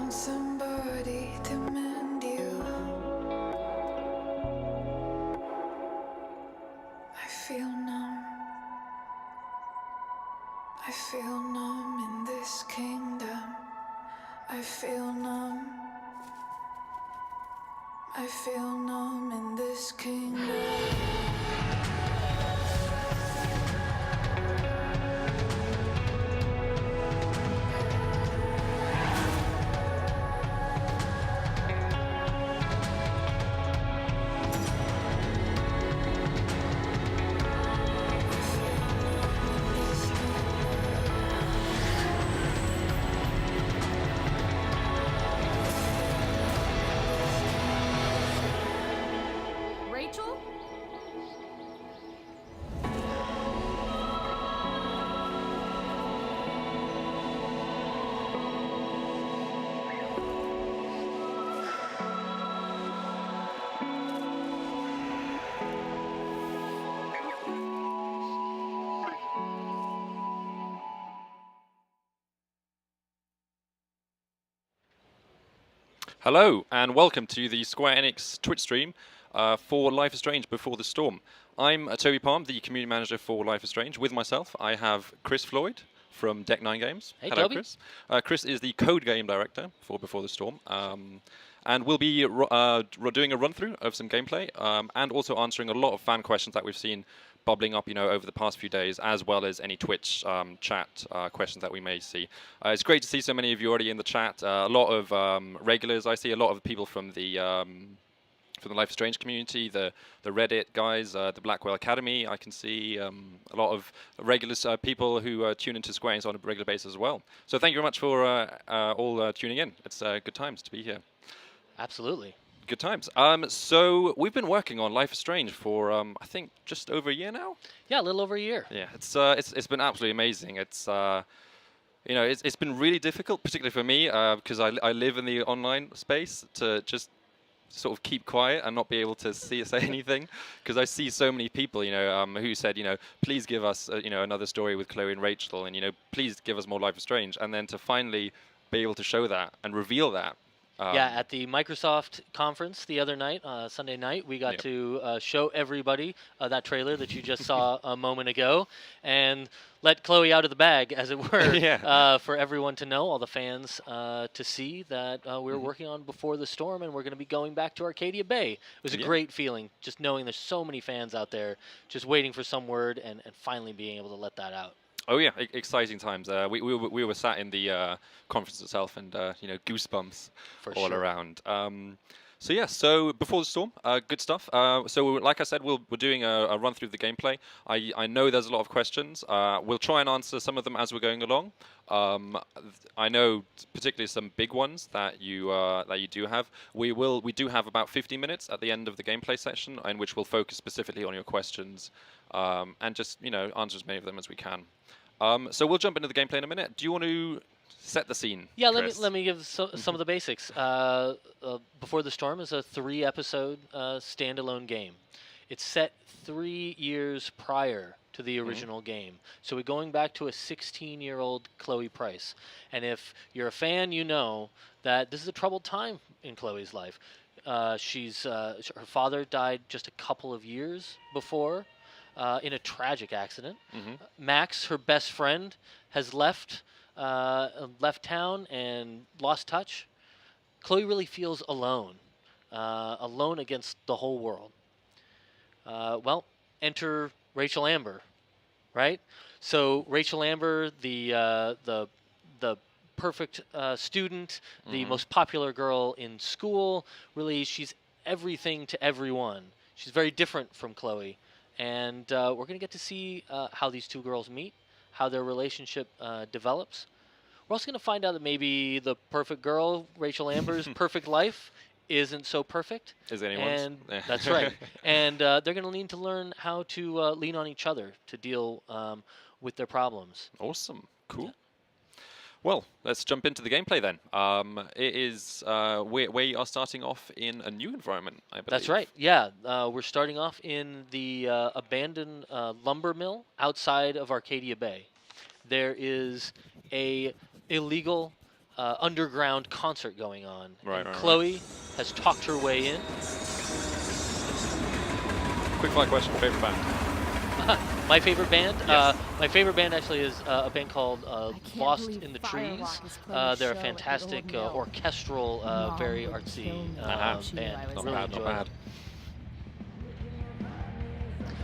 want somebody to mend you. I feel numb. I feel numb in this kingdom. I feel numb. I feel numb in this kingdom. Rachel? Hello, and welcome to the Square Enix Twitch stream for Life is Strange Before the Storm. I'm Toby Palm, the community manager for Life is Strange. With myself, I have Chris Floyd from Deck 9 Games. Hey, Hello, Toby. Chris. Chris is the code game director for Before the Storm. And we'll be doing a run-through of some gameplay and also answering a lot of fan questions that we've seen bubbling up, over the past few days, as well as any Twitch chat questions that we may see. It's great to see so many of you already in the chat. A lot of regulars. I see a lot of people from the Life is Strange community, the Reddit guys, the Blackwell Academy. I can see a lot of regular people who tune into Square Enix on a regular basis as well. So thank you very much for all tuning in. It's good times to be here. Absolutely. Good times. So we've been working on Life is Strange for I think just over a year now. Yeah, a little over a year. Yeah, it's been absolutely amazing. It's it's been really difficult, particularly for me, because I live in the online space, to just sort of keep quiet and not be able to say anything, because I see so many people, who said, please give us, another story with Chloe and Rachel, and please give us more Life is Strange, and then to finally be able to show that and reveal that. Yeah, at the Microsoft conference the other night, Sunday night, we got to show everybody that trailer that you just saw a moment ago, and let Chloe out of the bag, as it were, for everyone to know, all the fans to see that we're working on Before the Storm, and we're going to be going back to Arcadia Bay. It was a great feeling, just knowing there's so many fans out there just waiting for some word and finally being able to let that out. Oh yeah, exciting times. We were sat in the conference itself, and goosebumps all around. So Before the Storm, good stuff. So like I said, we're doing a run through the gameplay. I know there's a lot of questions. We'll try and answer some of them as we're going along. I know particularly some big ones that you do have. We do have about 50 minutes at the end of the gameplay session, in which we'll focus specifically on your questions and just answer as many of them as we can. So we'll jump into the gameplay in a minute. Do you want to set the scene? Yeah, Chris? let me give some of the basics. Before the Storm is a 3-episode standalone game. It's set 3 years prior to the original game. So we're going back to a 16-year-old Chloe Price. And if you're a fan, you know that this is a troubled time in Chloe's life. Her father died just a couple of years before. In a tragic accident. Max, her best friend, has left town and lost touch. Chloe really feels alone, alone against the whole world. Enter Rachel Amber, right? So Rachel Amber, the perfect student, the most popular girl in school. Really, she's everything to everyone. She's very different from Chloe. And we're going to get to see how these two girls meet, how their relationship develops. We're also going to find out that maybe the perfect girl, Rachel Amber's perfect life, isn't so perfect. Is anyone's? And that's right. And they're going to need to learn how to lean on each other to deal with their problems. Awesome. Cool. Yeah. Well, let's jump into the gameplay then. It is we are starting off in a new environment, I believe. That's right. Yeah, we're starting off in the abandoned lumber mill outside of Arcadia Bay. There is a illegal underground concert going on. Right, And right, Chloe has talked her way in. Quick fire question, favorite band? My favorite band? Yes. My favorite band actually is a band called can't Lost believe in the Firewalk Trees. is playing a They're a show at the fantastic Old Mill. orchestral, Mom very would artsy kill me. She knew band. I was Not Really bad, not enjoy bad. them.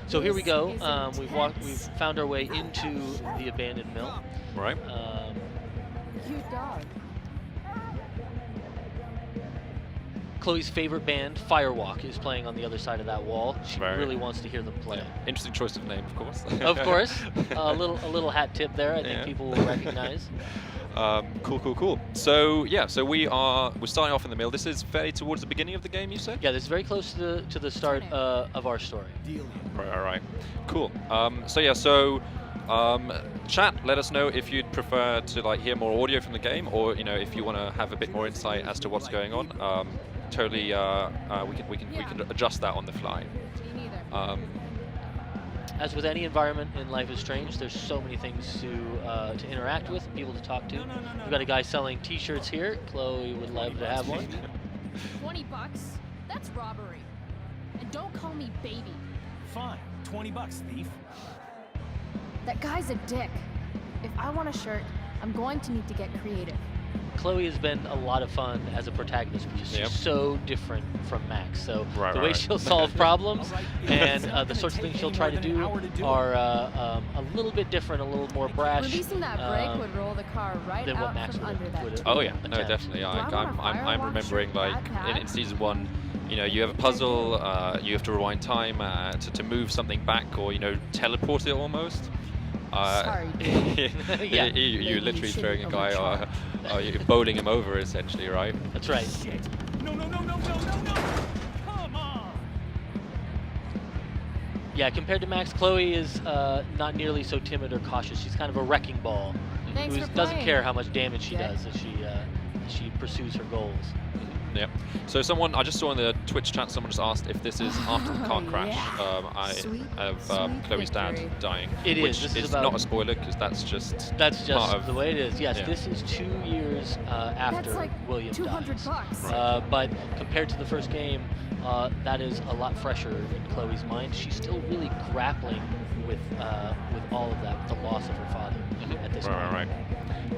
So here we This go. is We've intense. found our way into the abandoned mill. Right. Cute dog. Chloe's favorite band, Firewalk, is playing on the other side of that wall. She Very- really wants to hear them play. Interesting choice of name, of course. Of course, a little hat tip there. I think Yeah. people will recognize. Cool. So yeah, so we're starting off in the middle. This is fairly towards the beginning of the game, you said? Yeah, this is very close to the start of our story. Right. Cool. Chat, let us know if you'd prefer to like hear more audio from the game, or if you want to have a bit more insight as to what's going on. Totally, we can adjust that on the fly. As with any environment in Life is Strange, there's so many things to interact with, people to talk to. We've got a guy selling T-shirts here. Chloe would love to have one. $20? That's robbery. And don't call me baby. Fine, $20, thief. That guy's a dick. If I want a shirt, I'm going to need to get creative. Chloe has been a lot of fun as a protagonist because she's Yep. so different from Max. So Right, the way right. she'll solve problems and the sorts of things she'll try to do are a little bit different, a little more brash. Releasing that brake would roll the car right than what out Max from would- under that. would- tree. Oh yeah, no, attempt. definitely. Do I want a I'm Firewalk remembering shirt like that in season 1, you have a puzzle, you have to rewind time to move something back, or teleport it almost. Sorry, dude. Yeah. you Maybe literally you throwing a shouldn't guy, you're bowling him over essentially, right? That's right. Shit. No. Come on. Yeah, compared to Max, Chloe is not nearly so timid or cautious. She's kind of a wrecking ball Thanks who for doesn't playing. care how much damage she Yeah. does as she pursues her goals. Yeah. So I just saw in the Twitch chat, someone just asked if this is after the car Oh, crash yeah. Sweet, of sweet Chloe's dad victory. dying. It is. Which This is is about- not a spoiler because that's just That's just part of- the way it is. Yes, yeah. this is 2 years after That's like William $200 dies. bucks. But compared to the first game, that is a lot fresher in Chloe's mind. She's still really grappling with all of that, with the loss of her father at this point. Right.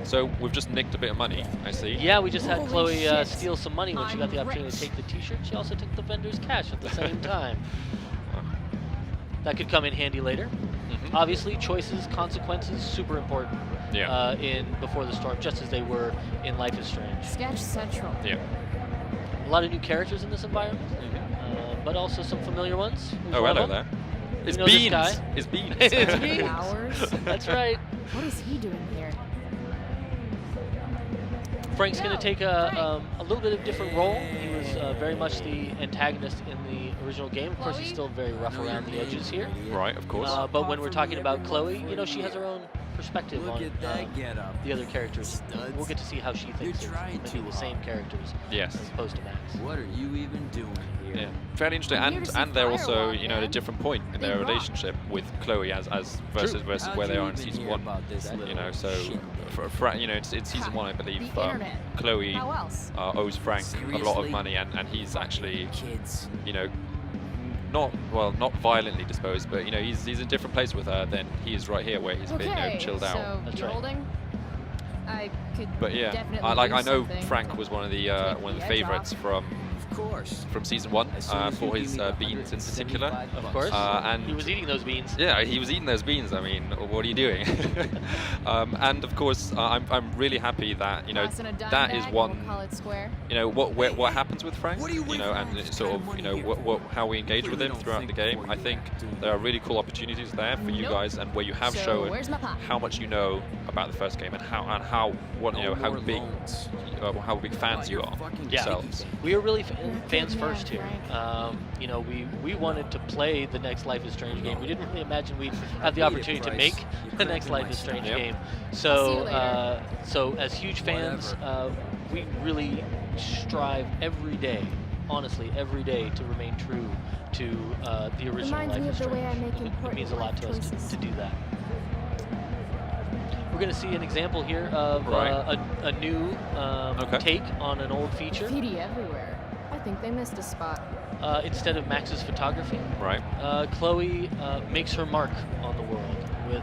So we've just nicked a bit of money, I see. Yeah, we just had Holy Chloe shit. steal some money when she got the I'm opportunity to rich. take the T-shirt. She also took the vendor's cash at the same time. That could come in handy later. Obviously, choices, consequences, super important Yeah. in Before the Storm, just as they were in Life is Strange. Sketch Central. Yeah. A lot of new characters in this environment, but also some familiar ones. Who's Oh, one hello of them? there. It's know this beans. guy? It's beans. It's Beans. Flowers? That's right. What is he doing here? Frank's going to take a little bit of different role. He was very much the antagonist in the original game. Of course, he's still very rough around the edges here. Right, of course. But when we're talking about Chloe, she has her own perspective Look on at that getup. the other characters. We'll get to see how she thinks You're of trying maybe too the same hard. characters Yes. as opposed to Max. What are you even doing here? Yeah, fairly interesting, I'm here to see and they're also Firewalk, at a man. different point in They their rock. relationship with Chloe as versus How'd where they you are in even season hear 1. about this little So shit? it's in season 1, I believe. The internet. Chloe How else? owes Frank a lot of Seriously? money, and he's actually Kids. not violently disposed, but he's in a different place with her than he is right here, where he's been Okay, chilled out. so That's right. building. I could But yeah, definitely I do know something. Frank was one of the Take the edge favorites off. Of course. from season 1 As soon as you for give his me the beans in particular. $175 Of course. And He was eating those beans. yeah, he was eating those beans. I mean, what are you doing? And of course, I'm really happy that Toss in a dime that bag is and one. We'll call it square. What happens with Frank, What do you wait for? and Just sort kind of, of money here. how we engage with Clearly him don't throughout the think game. before I you think act, do there are really cool opportunities there for you Nope. guys, and where you have So, shown where's my pop? how much you know about the first game and how how more big loans. how big fans you are Fucking Yeah. yourselves. We are really You're a fans good man, first here. Frank. We wanted to play the next Life is Strange game. We didn't really imagine we'd have the Pay a opportunity to price. make You're the next cracking Life my is Strange style. game. see So, you later. so as huge fans, we really strive every day, honestly, every day, to remain true to the original Reminds Life me is of the way I Strange. make It important means a lot life to us choices. to do that. we're going to see an example here of Right. a new Okay. take on an old feature. Graffiti everywhere. I think they missed a spot. Instead of Max's photography, Right. Chloe makes her mark on the world with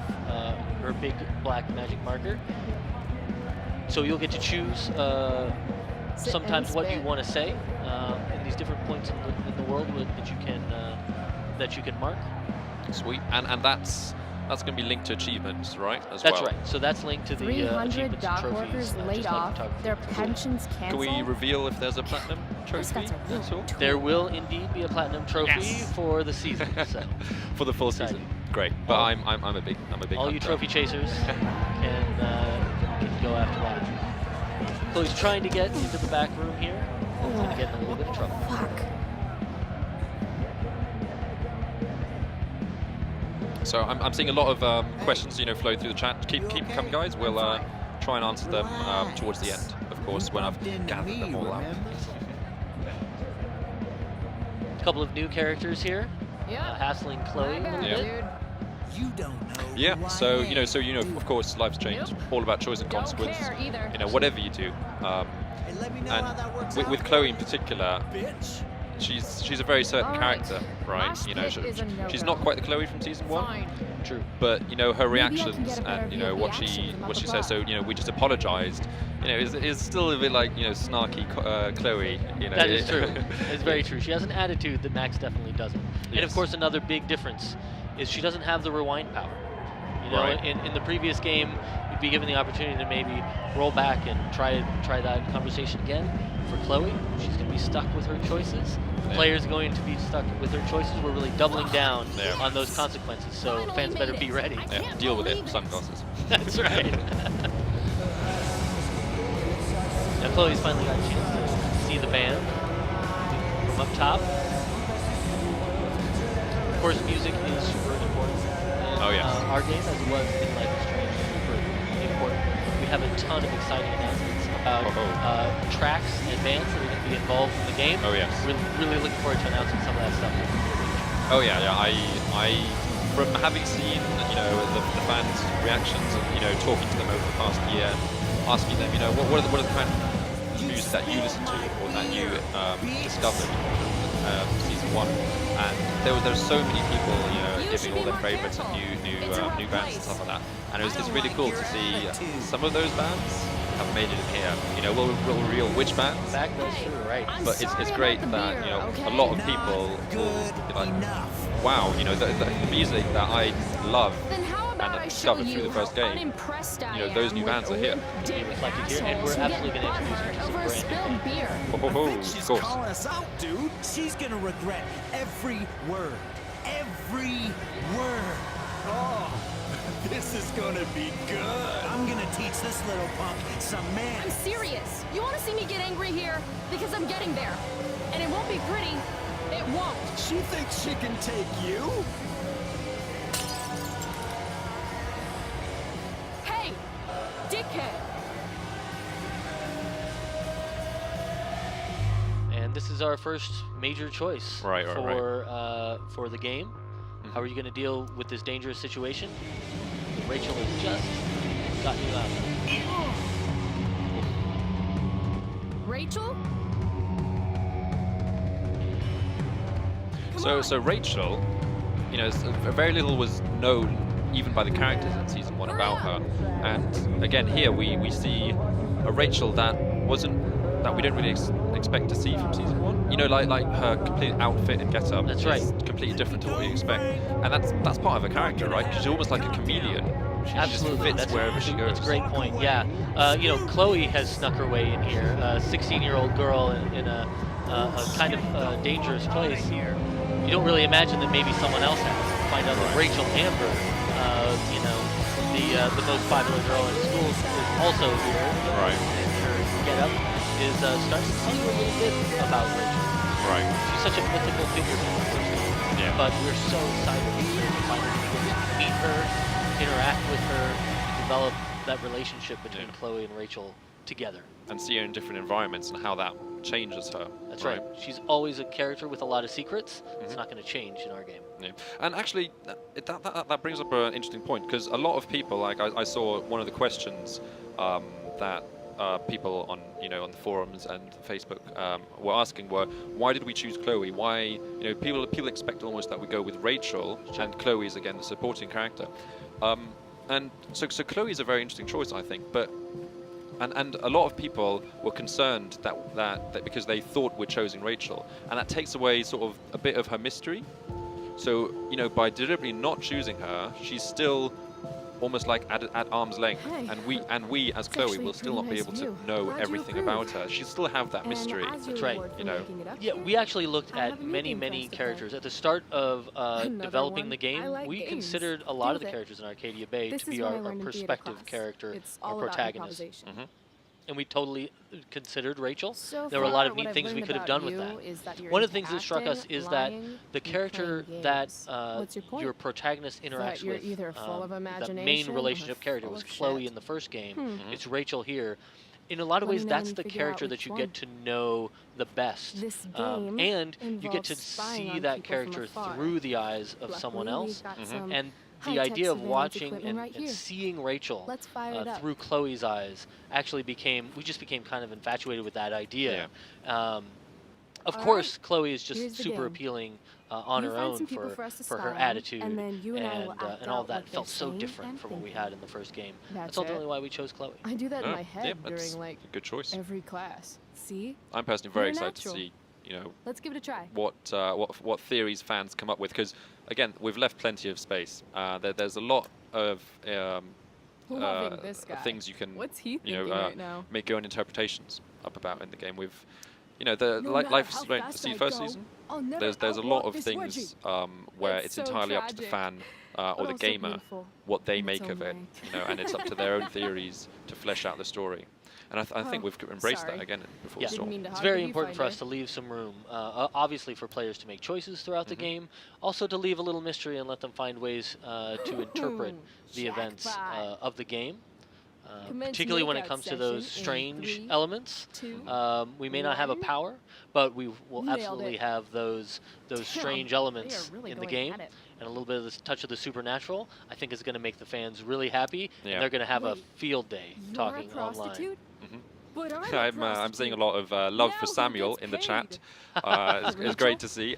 her big black magic marker. So you'll get to choose Sit and sometimes what you spit. want to say in these different points in the world that you can mark. Sweet. And that's going to be linked to achievements, right? As That's well. right. So that's linked to the 300 achievements and dock trophies. workers laid just like off, photography. their Cool. pensions Can canceled. we reveal if there's a platinum Those trophy guys are real at all? There will indeed be a platinum trophy Yes. for the season. So For the full Exciting. season. Great. But All- I'm a big all you hunter. trophy chasers can go after that. Chloe's trying to get into the back room here. He's going to get in a little bit of trouble. Fuck. So I'm seeing a lot of questions, flow through the chat. Keep coming, guys. We'll try and answer them towards the end, of course, when I've gathered them all up. A couple of new characters here, Yeah. hassling Chloe a little Yeah. bit. You don't know. Yeah. who I So am. of course, life's changed. Yep. All about choice and Don't consequence. care either. Whatever you do. Hey, let me know how that works And out with for Chloe you, in particular, bitch. she's a very certain All right. character, right? Mosh pit is a no-go. She's not quite the Chloe from season 1. Fine. True. But her Maybe I can reactions get a better and view of what the she action from what up she says. So above. we just apologized. Is still a bit like snarky Chloe. That is true. It's very true. She has an attitude that Max definitely doesn't. And of Yes. course, another big difference is she doesn't have the rewind power. Right. In the previous game, you'd be given the opportunity to maybe roll back and try that conversation again. For Chloe, she's going to be stuck with her choices. The Yeah. players are going to be stuck with their choices. We're really doubling down Yeah. on those consequences. So Finally fans better made be it. ready. I Yeah, can't deal with it. believe it. Sunglasses. That's right. Now Chloe's finally got a chance to see the band from up top. Of course, music is super important in Oh, yes. our game, as it was in Life is Strange. Super important. We have a ton of exciting announcements about tracks and bands that are going to be involved in the game. Oh, yes. We're really looking forward to announcing some of that stuff. Oh yeah. I from having seen the fans' reactions and talking to them over the past year, asking them what are the kind of music that you listen to or that you discovered season 1, and there's so many people giving all their favourites and new bands and stuff like that, and it's really cool to see some of those bands have made it in here. We'll reveal which bands. Back, that's true, right? I'm But sorry it's about great the that beer, okay? a lot of people will be like, wow, the music that I love Then how about and I show discovered you through the first how game. unimpressed I Those am new with bands are here. old dick reflected here, and we're assholes who absolutely get gonna introduce you butthurt to some over a brand new spilled beer. Oh, I think of she's course. calling us out, dude. She's gonna regret every word. Every word. Oh, this is gonna be good. I'm gonna teach this little punk some I'm manners. serious. You want to see me get angry here? Because I'm getting there. And it won't be pretty. It won't. She thinks she can take you? Hey, dickhead. And this is our first major choice Right. for the game. How are you going to deal with this dangerous situation? Rachel has just gotten you out. Rachel? So Rachel, very little was known even by the characters in season 1 about her, and again here we see a Rachel that we don't really expect to see from season 1. Like her complete outfit and get-up. That's is right. completely different to what we expect, and that's part of her character, right? She's almost like a chameleon. She Absolutely, just fits wherever she goes. That's a great point. Yeah, Chloe has snuck her way in here. A 16-year-old girl in a kind of dangerous place. You don't really imagine that maybe someone else has. Find out that Rachel Amber, the most popular girl in school, is also here. Right. And her get-up is starting to tell you a little bit about Rachel. Right. She's such a mythical figure in the first game. Yeah. But we're so excited to finally meet her, interact with her, and develop that relationship between Chloe and Rachel together. And see her in different environments and how that changes her. That's right. She's always a character with a lot of secrets. It's not going to change in our game. Yeah. And actually, that brings up an interesting point, because a lot of people, like I saw one of the questions that people on on the forums and Facebook were asking were, why did we choose Chloe? Why people expect almost that we go with Rachel, and Chloe is again the supporting character. And so Chloe is a very interesting choice, I think, but. And a lot of people were concerned that because they thought we're choosing Rachel, and that takes away sort of a bit of her mystery. So by deliberately not choosing her, she's still almost like at arm's length, Hey, and we as Chloe actually will a still not pretty be nice able to view. know Glad you everything approve. about her. She'll still have that mystery. That's right, Yeah, we actually looked I have at a many, meeting for many us today. characters. At the start of Another developing one. the game, I like we games. considered a lot Deal of the with it. characters in Arcadia Bay This to is be what I our learned in theater perspective class. character, It's our all about protagonist. improvisation. And we totally considered Rachel. So There were a lot of far, what neat I've things we learned could have about done with you that. is that you're One of the into things that struck us acting, is that lying, the and character playing that games. What's your point? your protagonist interacts you're with, either full of the main imagination or relationship character full was of Chloe shit. in the first game. It's Rachel here. In a lot of Let me ways, know when that's you the figure out character which that you one. get to know the best. This game and you get to involves spying see on that people from character afar. through the eyes of someone Luckily, else. we've got some And the high-tech idea of surveillance watching equipment and, right and here. seeing Rachel Let's fire it up. through Chloe's eyes actually we just became kind of infatuated with that idea. Of All course, right, Chloe is just here's the super game. appealing on You her find own some people for us to for her spy on, attitude, and then you and I will act and all out that what they're felt so saying different and from what we thinking. had in the first game. That's ultimately it. why we chose Chloe. I do that in Yeah, my head that's during like a good choice. every class. See? I'm personally very You're excited to natural. see Let's give it a try. what theories fans come up with, because again we've left plenty of space. There's a lot of Loving this guy. things you can What's he thinking right now? make your own interpretations up about in the game. With the No matter Life is how Strange, fast the I first go, season. I'll never There's a lot outrun of this things wedgie. where It's it's so entirely up to the tragic, fan but or the also gamer beautiful what they in its make of own it, way. and it's up to their own theories to flesh out the story. And I think Oh, we've embraced sorry. that again before Yeah. the storm. Didn't mean to It's hog very you, important for us Finder. to leave some room, obviously for players to make choices throughout the game, also to leave a little mystery and let them find ways to interpret the events Jackpot. of the game. Commence Particularly when it makeout comes to those session in strange 3, elements. 2, We may not have a 1. power, but we will Nailed absolutely it. have those Damn, strange they elements are really in the going game. at it. And a little bit of this touch of the supernatural, I think, is going to make the fans really happy. Yeah. And they're going to have a Wait, field day You're talking a online. prostitute? But I'm seeing a lot of love Now for who Samuel gets in the chat. paid? It's great to see.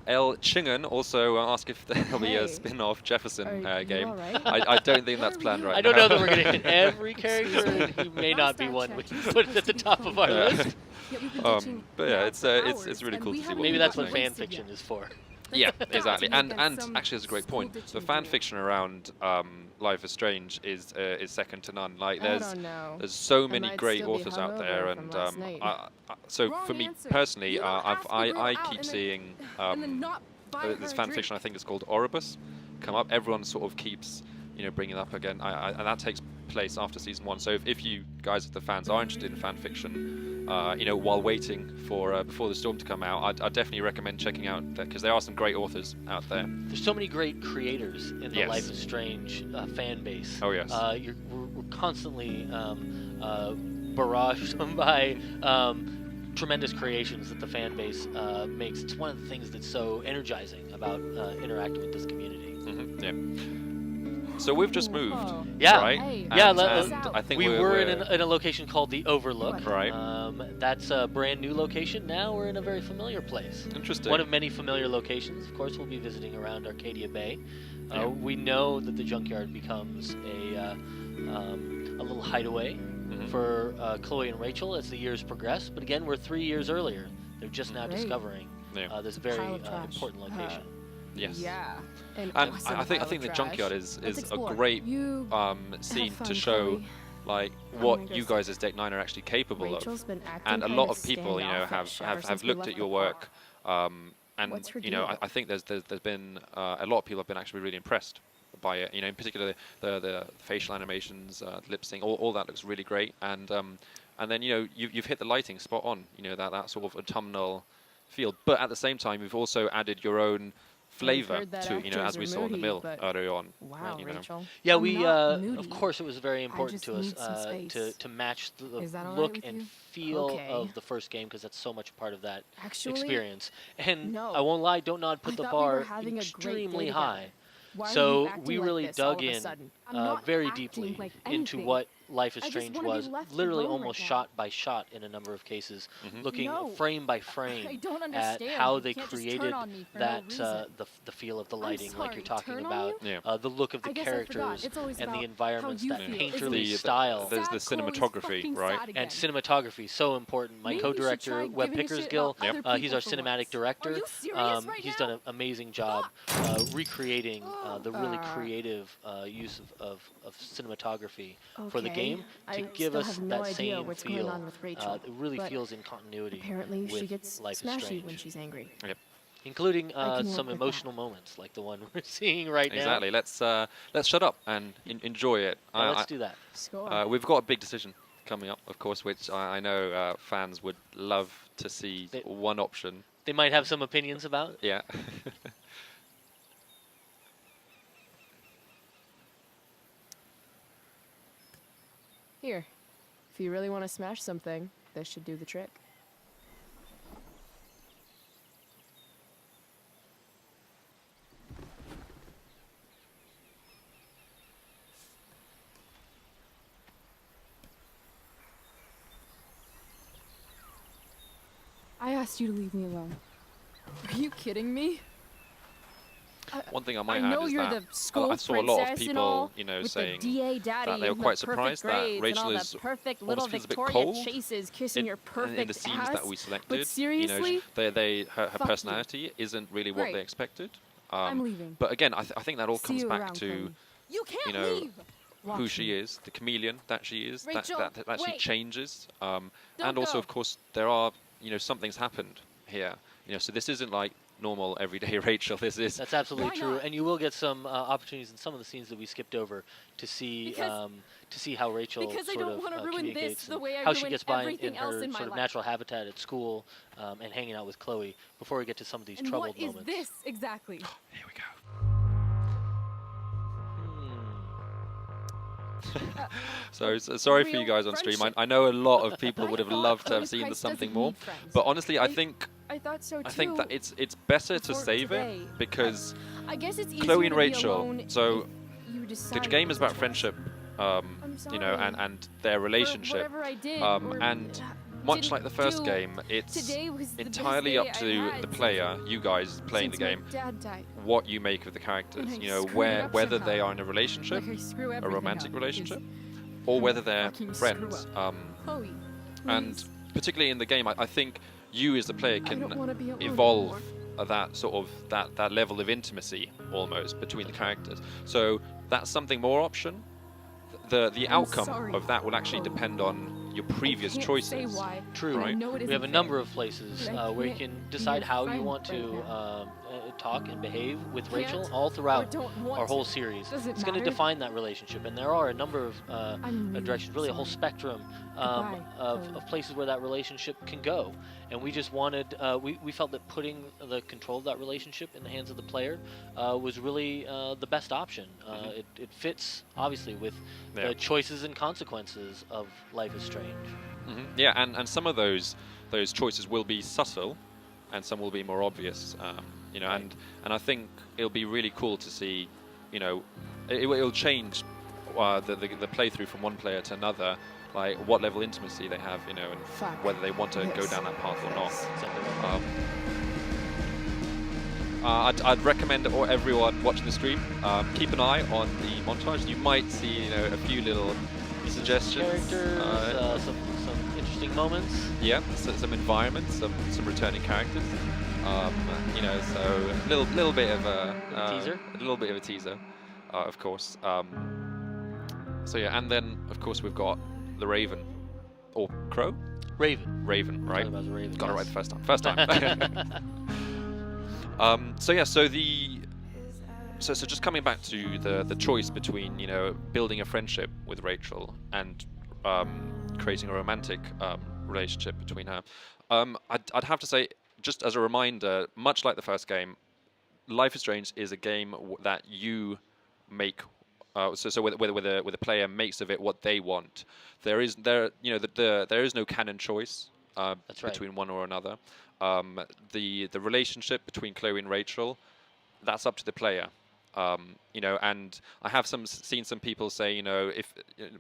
El Chingen also asked if there'll be a Hey, spin-off Jefferson are you game. all right? I don't think What that's are planned you- right I don't now. know that we're going to hit every character. Excuse me. and He may Last not be I one checked, we you're put supposed at the to be top of our Yeah. list. Yet we've been ditching But yeah, now it's for it's hours, really and cool we to see haven't what Maybe even that's we're what gotten doing. fan wasted fiction yet. is for. Yeah, About exactly. to make And that some actually, that's a great point. school The ditching fan duel. fiction around Life is Strange is second to none. Like I there's don't know. there's so I many might great still be authors out there, hungover from and last night. so Wrong for me answer. personally, You don't have to grow I out keep and then- seeing and then not buy her this a fan drink. fiction. I think it's called Oribus come up. Everyone sort of keeps bringing it up again, and that takes place after season 1. So if you guys, the fans, are interested in fan fiction, while waiting for Before the Storm to come out, I'd definitely recommend checking out that, because there are some great authors out there. There's so many great creators in the Yes. Life is Strange fan base. Oh, yes. We're constantly barraged by tremendous creations that the fan base makes. It's one of the things that's so energizing about interacting with this community. Yeah. So we've just moved, Oh. Yeah. right? Hey, Yeah, And, let- and I think We we're, were we're in a location called the Overlook. Right. That's a brand new location. Now we're in a very familiar place. interesting. One of many familiar locations. Of course, we'll be visiting around Arcadia Bay. Yeah. We know that the junkyard becomes a little hideaway for Chloe and Rachel as the years progress. But again, we're 3 years earlier. They're just now Great. discovering Yeah. this very Pile of trash. important location. Yes. Yeah. And awesome I think pile of the trash. junkyard is Let's a explore. great You scene fun, to show Chloe. like I'm what gonna go you see. guys as Deck 9 are actually capable Rachel's of. been acting And a kind lot of people, standoffish ever have since we looked left at the your work, and What's her I deal? think there's been a lot of people have been actually really impressed by it. In particular the facial animations, lip sync, all that looks really great. And then you've hit the lighting spot on. That sort of autumnal feel. But at the same time, you've also added your own flavor heard that to, you know, actors as we are saw in the moody, mill but earlier on. Wow, you know. Rachel. Yeah, I'm we not of moody. course it was very important just to us need some space. to match the Is that all right look with and you? feel Okay. of the first game because that's so much part of that Actually, experience. And no. I won't lie, Don't Nod put I the thought we were bar having a great day extremely together. high. Why are you So acting we like really this all dug of a in sudden? I'm not very acting deeply like into anything. what Life is I just Strange wanna be was, left literally alone almost right shot by shot in a number of cases, looking No. frame by frame I don't at understand. how You they can't just turn created on me for no that reason. the feel of the lighting, like sorry, you're talking turn on about, you? the look of the I guess I forgot. characters It's always and about the environments, how that you feel, isn't painterly it? style. There's the Sad Chloe's cinematography, fucking right? sad And again. cinematography, so important. My Maybe you should co-director, try Webb giving a shit Pickersgill, about other he's people our for cinematic once. director. Are you serious right He's now? done an amazing job recreating the really creative use of cinematography for the Okay. game to I give still us have no that idea same what's feel. going on with Rachel, It really but feels in continuity Apparently, with she gets Life is smashy Strange, when she's angry. Yep. including I can some work with emotional moments like the one we're seeing right Exactly. now. Let's shut up and enjoy it. Yeah, let's do that. Score. We've got a big decision coming up, of course, which I know fans would love to see. One option. They might have some opinions about. Yeah. Here, if you really want to smash something, this should do the trick. I asked you to leave me alone. Are you kidding me? One thing I might I add know is you're that the school I saw a lot of princess and people, all, you know, with saying the DA daddy that they were and the quite perfect surprised that grades Rachel and all is the perfect almost little feels a bit Victoria cold chases kissing your perfect in the scenes ass. that we selected. But seriously, you know, her Fuck you. personality isn't really what Great. they expected. I'm leaving. But again, I think that all See comes you back around, to Chloe. You can't you know leave. who Watch she me. is, the chameleon that she is, Rachel, that she wait. changes, Don't and also go. of course there are something's happened here. So this isn't like normal everyday Rachel. This is That's absolutely Why true, not? and you will get some opportunities in some of the scenes that we skipped over to see how Rachel because I sort don't of wanna ruin this communicates the and way I how she ruined gets by in everything else her in my sort of life. natural habitat at school and hanging out with Chloe before we get to some of these And troubled what is moments. this exactly? here we go. So sorry for you real guys on stream. friendship. I know a lot of people would have thought loved to have Chloe's seen the Price something doesn't more, need friends. but honestly, I think I thought so too. I think that it's better to before save today. it because I guess it's Chloe easier and to be Rachel. alone So if you the decide game is it's a about choice. friendship, I'm you know, sorry and their for relationship. whatever I did or And much didn't like the first do. game, it's Today was the best entirely day up I to had the player, you guys playing the since game, my dad died. what you make of the characters. And I You know, screwed it up whether somehow. they are in a relationship, Like I screw a everything romantic up, relationship, is or how whether I they're fucking screw friends. up. Chloe, And please. particularly in the game, I think you as the player I don't wanna can be alone evolve anymore. that sort of that level of intimacy almost between the characters. So that's something more option. The outcome sorry, of that will actually Chloe. depend on your previous I can't choices. Say why. True. and I Right. know it We have a isn't number fair, of places but I where you can't can be decide your how you friend want right to now. talk and behave with Can't Rachel all or throughout don't want our whole to. series. Doesn't It's going to matter. define that relationship, and there are a number of I'm really directions, really a whole sorry. spectrum Goodbye, of Chloe. places where that relationship can go. And we just wanted, we felt that putting the control of that relationship in the hands of the player was really the best option. It fits, obviously, with Yeah. the choices and consequences of Life is Strange. Yeah, and some of those choices will be subtle, and some will be more obvious. You know, and I think it'll be really cool to see. You know, it'll change the playthrough from one player to another, like what level of intimacy they have. You know, and Fuck whether they want to go this. down that path or not. Exactly right. I'd recommend everyone watching the stream keep an eye on the montage. You might see a few little suggestions. Characters, some interesting moments. Yeah, some environments, some returning characters. So a little bit of Teaser? a little bit of a teaser, of course. So yeah, and then of course we've got the Raven, or Crow. Raven. Raven, right? Talking about the Raven, Got it yes. right the first time. First time. So yeah, so just coming back to the choice between building a friendship with Rachel and creating a romantic relationship between her. I'd have to say, just as a reminder, much like the first game, Life is Strange is a game that you make. So where the player makes of it what they want. There is no canon choice That's right. between one or another. The relationship between Chloe and Rachel, that's up to the player. And I have seen some people say, if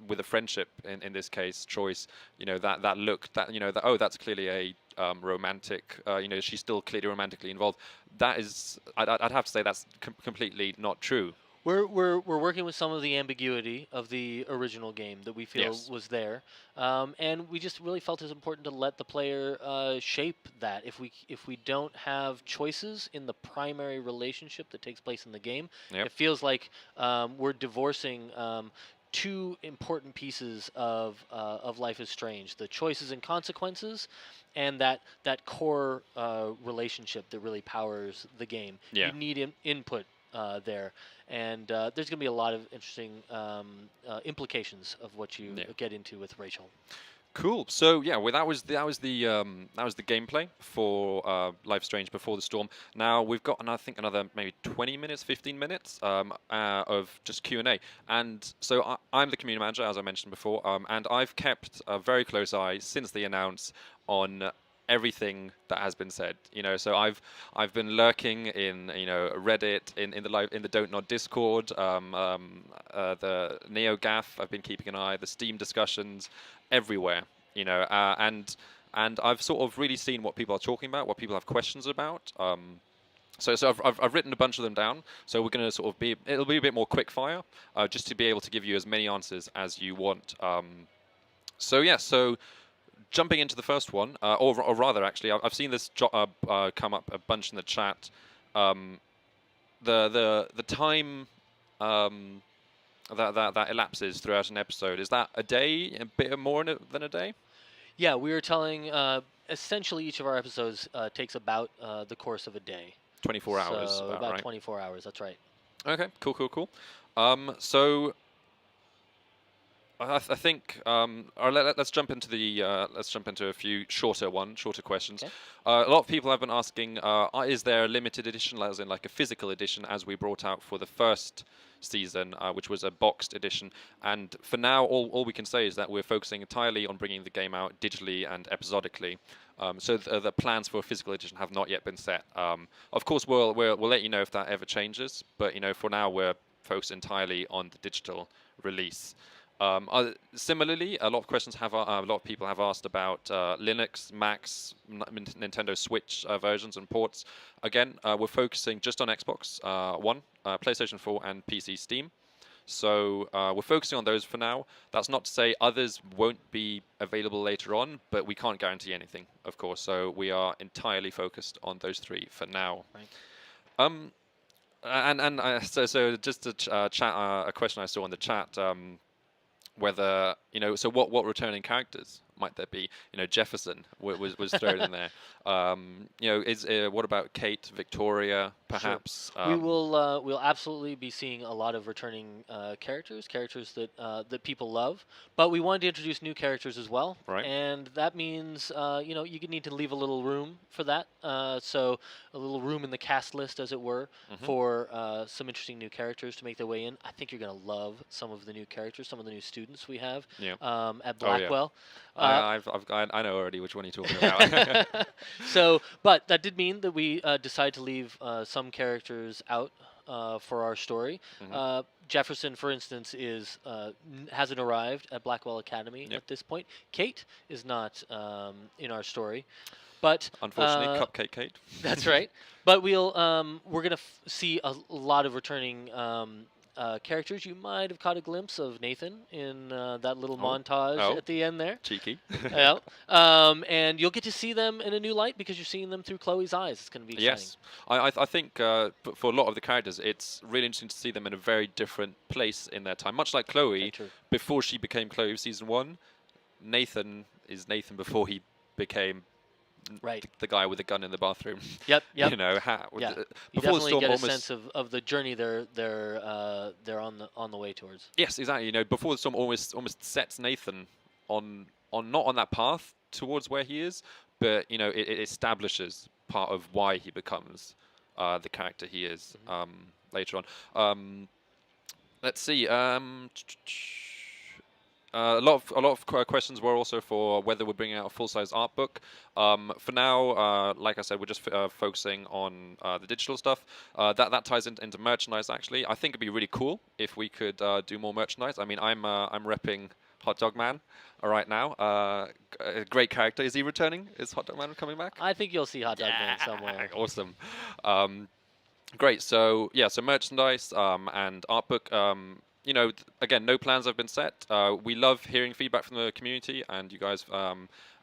with a friendship in this case choice, that's clearly a romantic. She's still clearly romantically involved. That is, I'd have to say that's completely not true. We're working with some of the ambiguity of the original game that we feel Yes. was there, and we just really felt it was important to let the player shape that. If we don't have choices in the primary relationship that takes place in the game, Yep. it feels like we're divorcing two important pieces of Life is Strange: the choices and consequences, and that core relationship that really powers the game. Yeah. You need input there. And there's going to be a lot of interesting implications of what you get into with Rachel. Cool. So yeah, well, that was the gameplay for Life is Strange Before the Storm. Now we've got, I think, another maybe 20 minutes, 15 minutes of just Q&A. And so I'm the community manager, as I mentioned before, and I've kept a very close eye since the announce on everything that has been said. So I've been lurking in Reddit, in the Don't Nod Discord, the NeoGAF. I've been keeping an eye, the Steam discussions, everywhere. And I've sort of really seen what people are talking about, what people have questions about. So I've written a bunch of them down. So we're going to sort of it'll be a bit more quick fire, just to be able to give you as many answers as you want. So jumping into the first one, or rather, actually, I've seen this come up a bunch in the chat. The time that elapses throughout an episode, is that a day, a bit more than a day? Yeah, we were telling essentially each of our episodes takes about the course of a day. 24 hours. So about right? 24 hours. That's right. Okay. Cool. So I think let's jump into a few shorter questions. Okay. A lot of people have been asking, is there a limited edition, as in like a physical edition, as we brought out for the first season, which was a boxed edition? And for now, all we can say is that we're focusing entirely on bringing the game out digitally and episodically. So the plans for a physical edition have not yet been set. Of course, we'll let you know if that ever changes. But for now, we're focused entirely on the digital release. Similarly, a lot of people have asked about Linux, Macs, Nintendo Switch versions and ports. Again, we're focusing just on Xbox One, PlayStation 4, and PC Steam. So we're focusing on those for now. That's not to say others won't be available later on, but we can't guarantee anything, of course. So we are entirely focused on those three for now. Right. So just to chat, a question I saw in the chat. Whether so what returning characters might there be? Jefferson was thrown in there. What about Kate, Victoria, perhaps? Sure. We'll absolutely be seeing a lot of returning characters that people love, but we wanted to introduce new characters as well. Right. And that means you need to leave a little room for that. So a little room in the cast list, as it were, for some interesting new characters to make their way in. I think you're going to love some of the new characters, some of the new students we have at Blackwell. I know already which one you're talking about. But that did mean that we decided to leave some characters out for our story. Jefferson, for instance, hasn't arrived at Blackwell Academy at this point. Kate is not in our story, but unfortunately, Cupcake Kate. That's right. But we're gonna see a lot of returning characters. You might have caught a glimpse of Nathan in that little montage at the end there. Cheeky. Yeah. And you'll get to see them in a new light because you're seeing them through Chloe's eyes. It's going to be exciting. Yes. I think for a lot of the characters, it's really interesting to see them in a very different place in their time. Much like Chloe, before she became Chloe of Season 1, Nathan is Nathan before he became the guy with the gun in the bathroom. Yep. You Before definitely get a sense of the journey they're on the way towards. Yes, exactly. Before the Storm almost sets Nathan on not on that path towards where he is, but it establishes part of why he becomes the character he is later on. Let's see. A lot of questions were also for whether we're bringing out a full-size art book. For now, like I said, we're just focusing on the digital stuff. That ties into merchandise. Actually, I think it'd be really cool if we could do more merchandise. I mean, I'm repping Hot Dog Man right now. A great character. Is he returning? Is Hot Dog Man coming back? I think you'll see Hot Dog Man somewhere. Awesome. Great. So yeah, so merchandise and art book. You know, again, no plans have been set. We love hearing feedback from the community and you guys.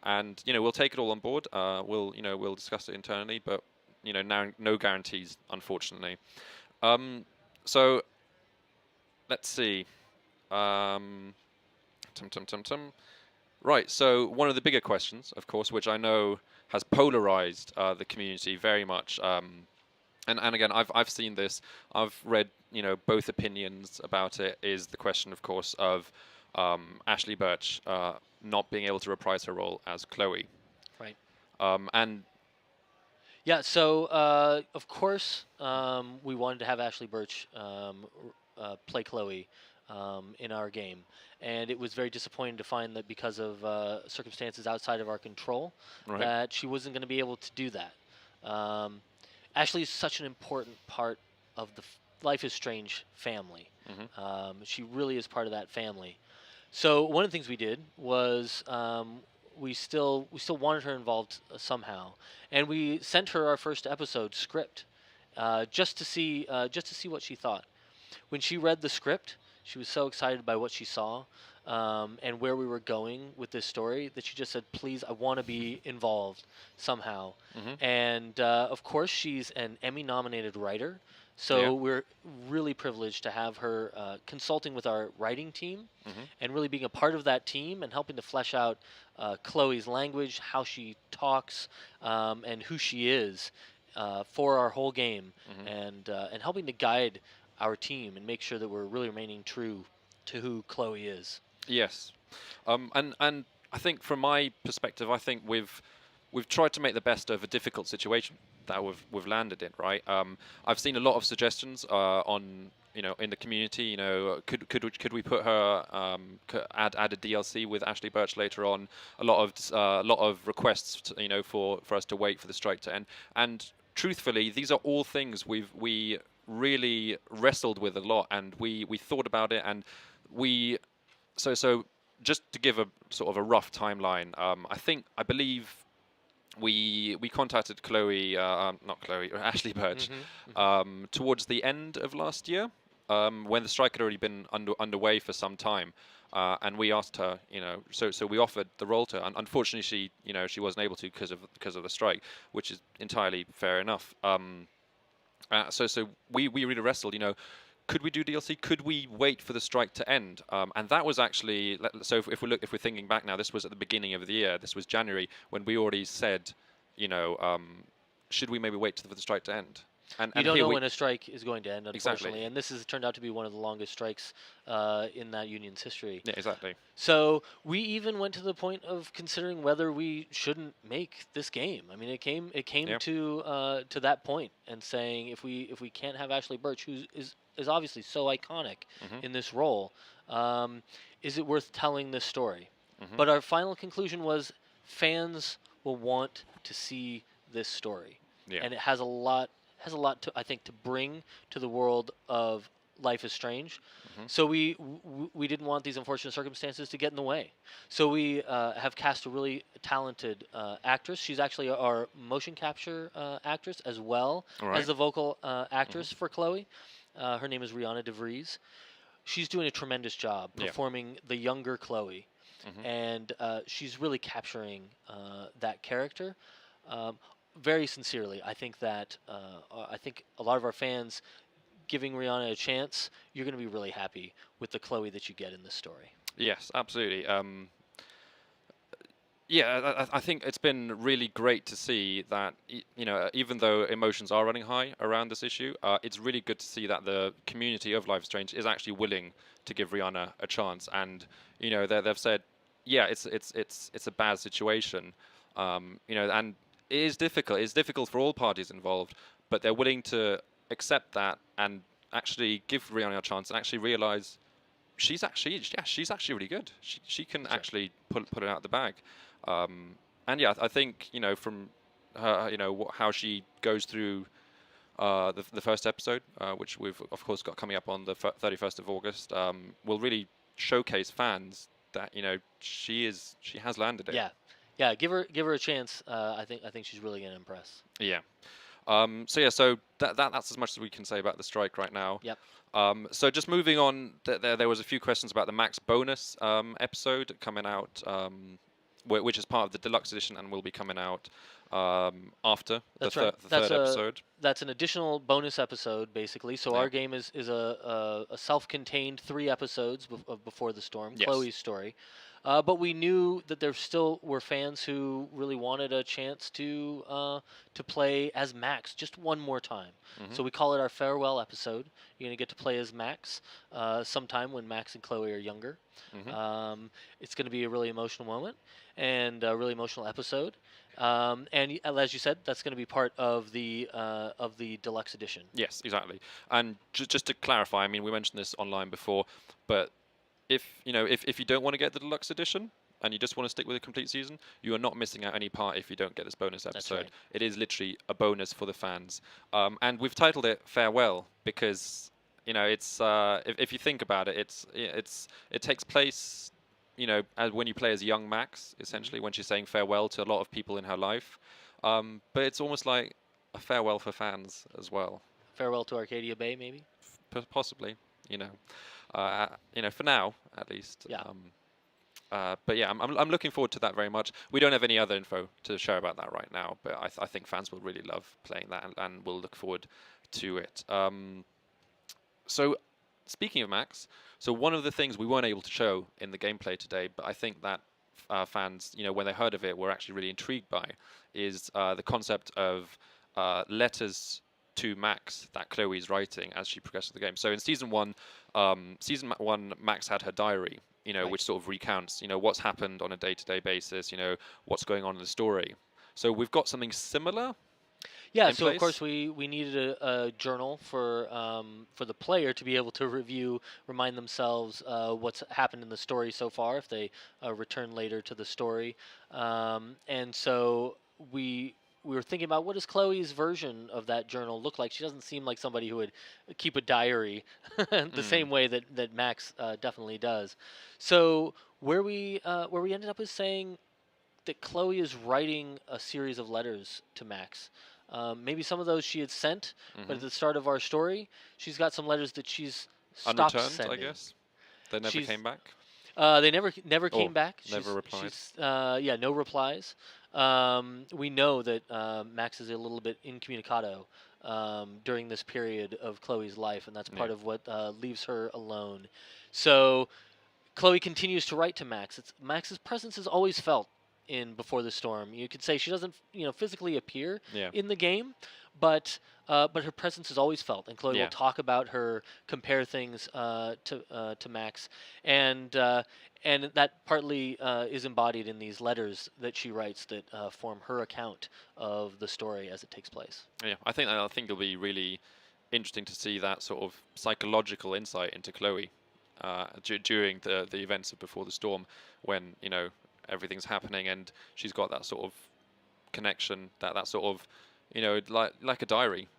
And you know, we'll take it all on board. We'll discuss it internally, but you know, now no guarantees, unfortunately. So let's see. Right. So one of the bigger questions, of course, which I know has polarized the community very much. And again, I've seen this. I've read, you know, both opinions about it. Is the question, of course, of Ashley Birch not being able to reprise her role as Chloe. Right. And yeah, so of course we wanted to have Ashley Birch play Chloe in our game, and it was very disappointing to find that because of circumstances outside of our control, that she wasn't going to be able to do that. Ashley is such an important part of the Life is Strange family. She really is part of that family. So one of the things we did was we still wanted her involved somehow, and we sent her our first episode script just to see what she thought. When she read the script, she was so excited by what she saw and where we were going with this story that she just said, "Please, I want to be involved somehow." And of course, she's an Emmy-nominated writer. So we're really privileged to have her consulting with our writing team and really being a part of that team and helping to flesh out Chloe's language, how she talks, and who she is for our whole game, and helping to guide our team and make sure that we're really remaining true to who Chloe is. yes, and I think from my perspective, I think we've tried to make the best of a difficult situation that we've landed in, right? I've seen a lot of suggestions on, you know, in the community. You know, could we put her add a DLC with Ashley Birch later on? A lot of requests, you know, for us to wait for the strike to end. And truthfully, these are all things we really wrestled with a lot, and we thought about it, and so just to give a sort of a rough timeline, I believe we contacted Ashley Birch towards the end of last year, when the strike had already been underway for some time, and we asked her, you know, so we offered the role to her, and unfortunately she wasn't able to because of the strike, which is entirely fair enough. So we really wrestled, you know, could we do DLC? Could we wait for the strike to end? And that was actually, so if we're thinking back now, this was at the beginning of the year. This was January when we already said, you know, should we maybe wait for the strike to end? And you don't know when a strike is going to end, unfortunately. Exactly. And this has turned out to be one of the longest strikes in that union's history. Yeah, exactly. So we even went to the point of considering whether we shouldn't make this game. I mean, it came to that point, and saying if we can't have Ashley Birch, who is obviously so iconic in this role, is it worth telling this story? But our final conclusion was fans will want to see this story, and it has a lot to, I think, to bring to the world of Life is Strange. So we didn't want these unfortunate circumstances to get in the way. So we have cast a really talented actress. She's actually our motion capture actress as well as the vocal actress for Chloe. Her name is Rihanna DeVries. She's doing a tremendous job performing the younger Chloe, and she's really capturing that character. Very sincerely, I think that I think a lot of our fans, giving Rihanna a chance, you're going to be really happy with the Chloe that you get in this story. Yes, absolutely. I think it's been really great to see that, you know, even though emotions are running high around this issue, it's really good to see that the community of Life is Strange is actually willing to give Rihanna a chance. And you know, they've said, yeah, it's a bad situation, you know, and it is difficult. It's difficult for all parties involved. but they're willing to accept that and actually give Rihanna a chance and actually realize she's actually really good. She can actually put it out the bag. And yeah, I think from her, how she goes through the first episode, which we've of course got coming up on the 31st of August, will really showcase fans that she has landed it. Yeah. Give her a chance. I think she's really gonna impress. Yeah. So that's as much as we can say about the strike right now. Yep. So just moving on, there was a few questions about the Max bonus episode coming out, which is part of the deluxe edition and will be coming out after the third episode. That's an additional bonus episode, basically. So our game is a self-contained 3 episodes of Before the Storm, Yes. Chloe's story. But we knew that there still were fans who really wanted a chance to play as Max just one more time. So we call it our farewell episode. You're going to get to play as Max sometime when Max and Chloe are younger. It's going to be a really emotional moment and a really emotional episode. And as you said, that's going to be part of the deluxe edition. Yes, exactly. And just to clarify, I mean, we mentioned this online before, but if you don't want to get the deluxe edition and you just want to stick with a complete season, you are not missing out any part if you don't get this bonus episode. Right. It is literally a bonus for the fans. And we've titled it Farewell because it's if you think about it, it takes place as when you play as young Max, essentially, when she's saying farewell to a lot of people in her life. But it's almost like a farewell for fans as well. Farewell to Arcadia Bay, maybe? Possibly, for now, at least. Yeah. But yeah, I'm looking forward to that very much. We don't have any other info to share about that right now, but I think fans will really love playing that and will look forward to it. So speaking of Max, so one of the things we weren't able to show in the gameplay today, but I think that fans, when they heard of it, were actually really intrigued by, is the concept of letters to Max that Chloe's writing as she progresses the game. So in season one, Max had her diary, Right. which sort of recounts, what's happened on a day-to-day basis, what's going on in the story. So we've got something similar. Yeah, in so of place? course we needed a journal for the player to be able to remind themselves what's happened in the story so far if they return later to the story, and so we were thinking about what does Chloe's version of that journal look like. She doesn't seem like somebody who would keep a diary the same way that Max definitely does. So where we ended up is saying that Chloe is writing a series of letters to Max. Maybe some of those she had sent, but at the start of our story, she's got some letters that she's stopped Unreturned, sending. I guess. They never came back. They never came back. Never replied. No replies. We know that Max is a little bit incommunicado during this period of Chloe's life, and that's part of what leaves her alone. So Chloe continues to write to Max. Max's presence is always felt in Before the Storm. You could say she doesn't, physically appear in the game, but her presence is always felt. And Chloe will talk about her, compare things to Max, and that partly is embodied in these letters that she writes that form her account of the story as it takes place. Yeah, I think it'll be really interesting to see that sort of psychological insight into Chloe during the events of Before the Storm, when everything's happening and she's got that sort of connection, that sort of like a diary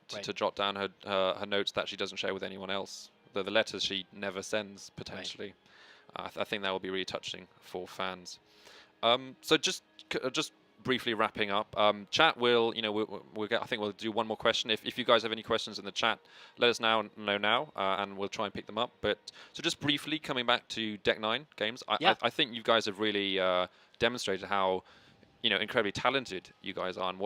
to jot down her notes that she doesn't share with anyone else, the letters she never sends potentially. I think that will be really touching for fans. So just briefly wrapping up, chat will I think we'll do one more question. If you guys have any questions in the chat, let us know now, and we'll try and pick them up. But so just briefly coming back to Deck 9 games, I think you guys have really demonstrated how incredibly talented you guys are and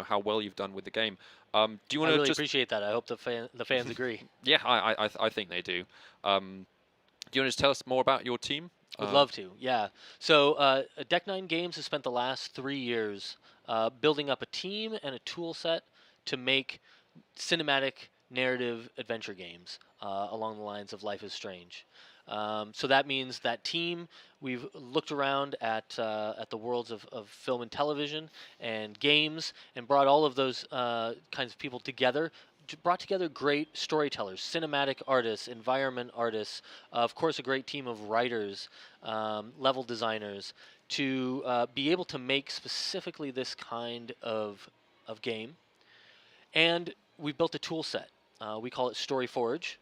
how well you've done with the game. Do you want to really appreciate that. I hope the fans agree. Yeah, I think they do. Do you want to just tell us more about your team? Would love to, yeah. So Deck 9 Games has spent the last 3 years building up a team and a tool set to make cinematic narrative adventure games along the lines of Life is Strange. So that means that team. We've looked around at the worlds of film and television and games, and brought all of those kinds of people together. Brought together great storytellers, cinematic artists, environment artists, of course, a great team of writers, level designers, to be able to make specifically this kind of game. And we built a tool set. We call it StoryForge.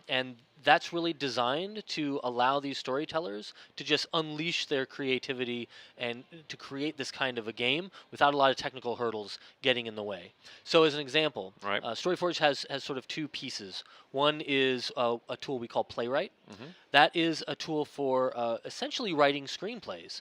And that's really designed to allow these storytellers to just unleash their creativity and to create this kind of a game without a lot of technical hurdles getting in the way. So as an example, Right. StoryForge has sort of two pieces. One is a tool we call Playwright. That is a tool for essentially writing screenplays,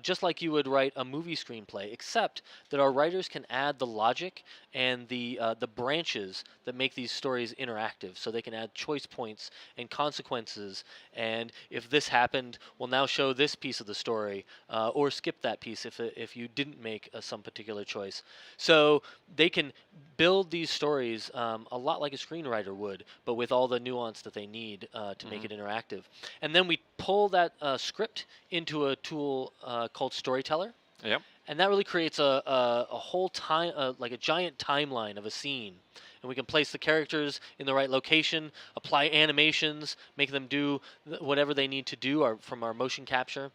just like you would write a movie screenplay, except that our writers can add the logic and the branches that make these stories interactive. So they can add choice points and consequences, and if this happened, we'll now show this piece of the story, or skip that piece if you didn't make some particular choice. So they can build these stories a lot like a screenwriter would, but with all the nuance that they need to make it interactive. And then we pull that script into a tool called Storyteller. Yep. And that really creates a whole time, like a giant timeline of a scene. And we can place the characters in the right location, apply animations, make them do whatever they need to do from our motion capture.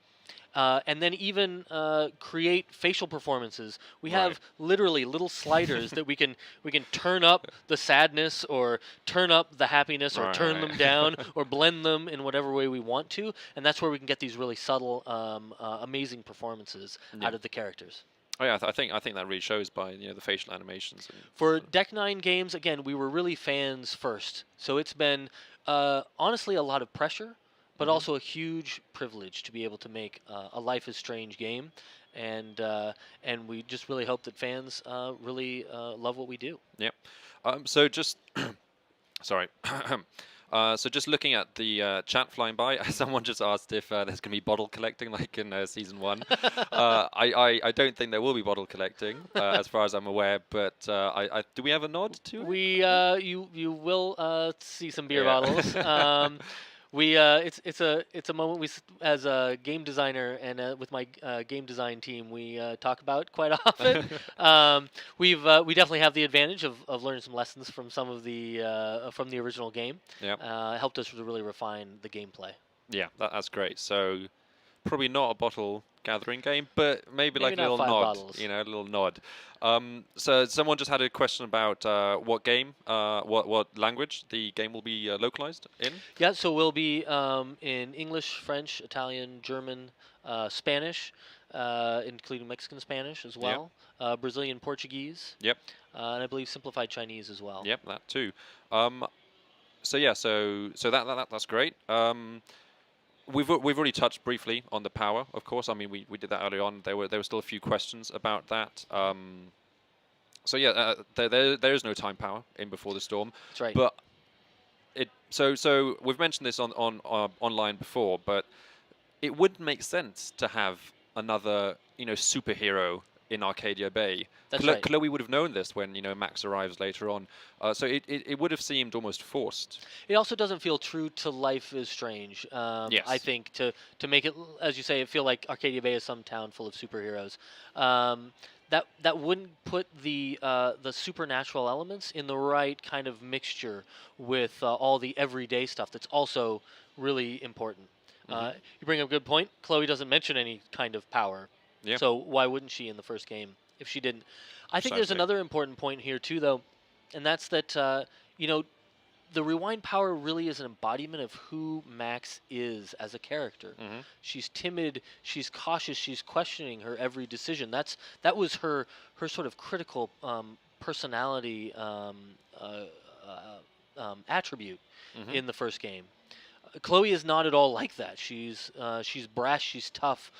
And then even create facial performances. We have literally little sliders that we can turn up the sadness, or turn up the happiness, or turn them down, or blend them in whatever way we want to. And that's where we can get these really subtle, amazing performances out of the characters. Oh yeah, I think that really shows by the facial animations. For Deck 9 games, again, we were really fans first. So it's been honestly a lot of pressure, but also a huge privilege to be able to make a Life is Strange game, and we just really hope that fans really love what we do. Yep. So just sorry. So just looking at the chat flying by, someone just asked if there's going to be bottle collecting like in season 1. I don't think there will be bottle collecting as far as I'm aware, but do we have a nod to it? We you will see some beer bottles. It's a moment as a game designer and with my game design team we talk about quite often. We definitely have the advantage of learning some lessons from some of from the original game. Yeah. Helped us to really refine the gameplay. Yeah, that's great. So probably not a bottle gathering game, but maybe like a little nod. Bottles. A little nod. So someone just had a question about what game, what language the game will be localized in. Yeah, so we'll be in English, French, Italian, German, Spanish, including Mexican Spanish as well, Brazilian Portuguese. Yep. And I believe simplified Chinese as well. Yep, that too. So yeah, so that's great. We've already touched briefly on the power, of course. I mean, we did that early on. There were still a few questions about that. So yeah, there is no time power in Before the Storm. That's right. But so we've mentioned this on online before, but it would make sense to have another superhero in Arcadia Bay. That's right. Chloe would have known this when Max arrives later on. So it would have seemed almost forced. It also doesn't feel true to Life is Strange. Yes. I think to make it, as you say, it feel like Arcadia Bay is some town full of superheroes. That wouldn't put the supernatural elements in the right kind of mixture with all the everyday stuff that's also really important. You bring up a good point. Chloe doesn't mention any kind of power. Yeah. So why wouldn't she in the first game if she didn't? I think there's Precisely. another important point here too, though, and that's that the rewind power really is an embodiment of who Max is as a character. She's timid, she's cautious, she's questioning her every decision. That was her sort of critical personality attribute in the first game. Chloe is not at all like that. She's brash, she's tough,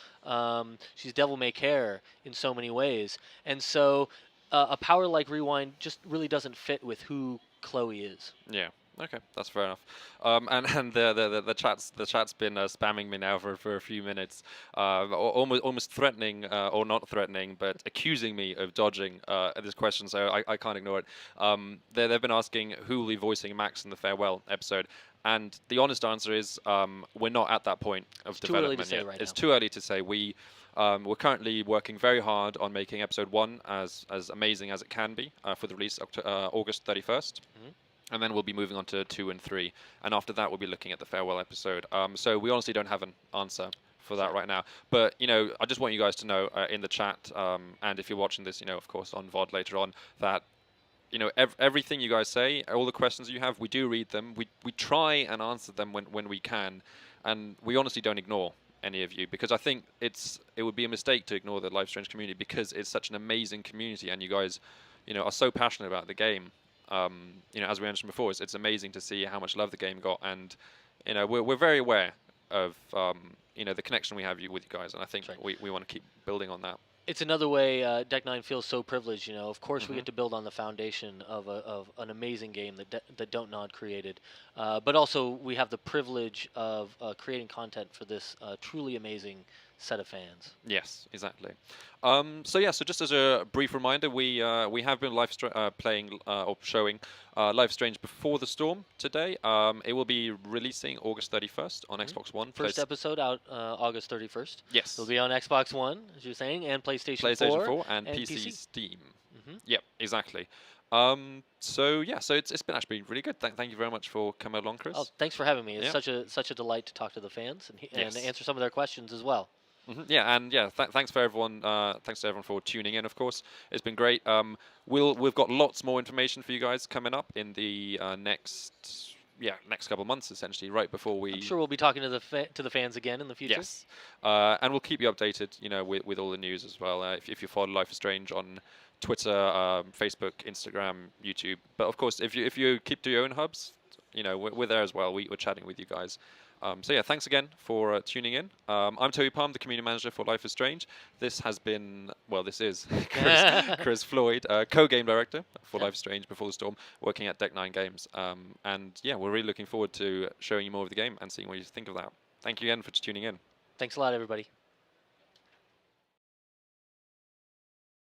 she's devil may care in so many ways, and so a power like rewind just really doesn't fit with who Chloe is. Yeah. Okay, that's fair enough. And the chat's been spamming me now for a few minutes, almost threatening or not threatening, but accusing me of dodging this question. So I can't ignore it. They've been asking who will be voicing Max in the farewell episode. And the honest answer is we're not at that point of It's too early development to say yet. right It's now. too early to say. We're currently working very hard on making episode 1 as amazing as it can be for the release August 31st. And then we'll be moving on to 2 and 3. And after that, we'll be looking at the farewell episode. So we honestly don't have an answer for that right now. But, I just want you guys to know in the chat, and if you're watching this, of course, on VOD later on, that, everything you guys say, all the questions you have, we do read them. We try and answer them when we can. And we honestly don't ignore any of you, because I think it would be a mistake to ignore the Life is Strange community, because it's such an amazing community, and you guys, are so passionate about the game. As we mentioned before, it's amazing to see how much love the game got, and we're very aware of the connection we have with you guys, and I think we want to keep building on that. It's another way Deck 9 feels so privileged. Of course, we get to build on the foundation of an amazing game that Don't Nod created, but also we have the privilege of creating content for this truly amazing set of fans. Yes, exactly. So just as a brief reminder, we have been playing or showing Life is Strange Before the Storm today. It will be releasing August 31st on Xbox One. First episode out August 31st. Yes. It'll be on Xbox One, as you're saying, and PlayStation 4 and PC Steam. Mm-hmm. Yep, exactly. So it's been actually really good. Thank you very much for coming along, Chris. Oh, thanks for having me. It's such a delight to talk to the fans and answer some of their questions as well. Thanks for everyone. Thanks to everyone for tuning in. Of course, it's been great. We've got lots more information for you guys coming up in the next couple of months, essentially, right before we. I'm sure we'll be talking to the fans again in the future. Yes, and we'll keep you updated, with all the news as well. If you follow Life is Strange on Twitter, Facebook, Instagram, YouTube, but of course, if you keep to your own hubs, we're there as well. We're chatting with you guys. Thanks again for tuning in. I'm Toby Palm, the community manager for Life is Strange. This is Chris Floyd, co-game director for Life is Strange Before the Storm, working at Deck 9 Games. We're really looking forward to showing you more of the game and seeing what you think of that. Thank you again for tuning in. Thanks a lot, everybody.